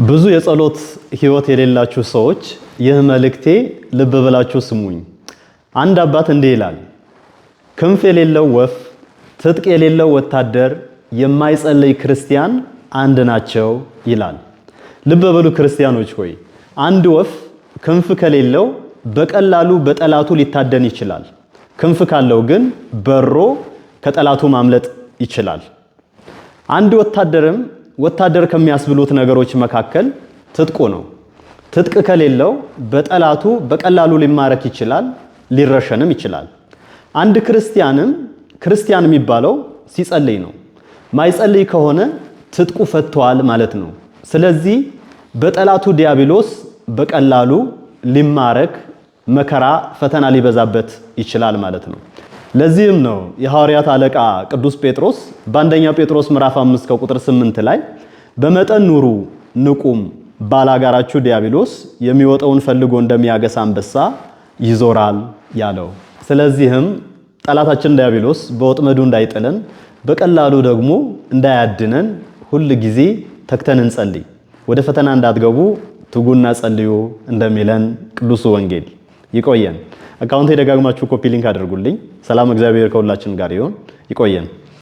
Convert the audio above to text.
ብዙ የጸሎት ህይወት የሌላችሁ ሰዎች ይህ መልእክቴ ልብ ብላችሁ ስሙኝ። አንድ አባት እንዲህ ይላል፣ ክንፍ የሌለው ወፍ፣ ትጥቅ የሌለው ወታደር፣ የማይጸልይ ክርስቲያን አንድ ናቸው ይላል። ልብ በሉ ክርስቲያኖች ሆይ፣ አንድ ወፍ ክንፍ ከሌለው በቀላሉ በጠላቱ ሊታደን ይችላል። ክንፍ ካለው ግን በሮ ከጠላቱ ማምለጥ ይችላል። አንድ ወታደርም ወታደር ከሚያስብሉት ነገሮች መካከል ትጥቁ ነው። ትጥቅ ከሌለው በጠላቱ በቀላሉ ሊማረክ ይችላል፣ ሊረሸንም ይችላል። አንድ ክርስቲያንም ክርስቲያን የሚባለው ሲጸልይ ነው። ማይጸልይ ከሆነ ትጥቁ ፈቷል ማለት ነው። ስለዚህ በጠላቱ ዲያብሎስ በቀላሉ ሊማረክ መከራ፣ ፈተና ሊበዛበት ይችላል ማለት ነው። ለዚህም ነው የሐዋርያት አለቃ ቅዱስ ጴጥሮስ በአንደኛ ጴጥሮስ ምዕራፍ 5 ከቁጥር 8 ላይ በመጠን ኑሩ ንቁም፣ ባላጋራችሁ ዲያብሎስ የሚወጣውን ፈልጎ እንደሚያገሳ አንበሳ ይዞራል ያለው። ስለዚህም ጠላታችን ዲያብሎስ በወጥመዱ እንዳይጥለን በቀላሉ ደግሞ እንዳያድነን ሁል ጊዜ ተግተን እንጸልይ። ወደ ፈተና እንዳትገቡ ትጉና ጸልዩ እንደሚለን ቅዱስ ወንጌል። ይቆየን። አካውንቴ ደጋግማችሁ ኮፒ ሊንክ አድርጉልኝ። ሰላም እግዚአብሔር ከሁላችን ጋር ይሁን። ይቆየን።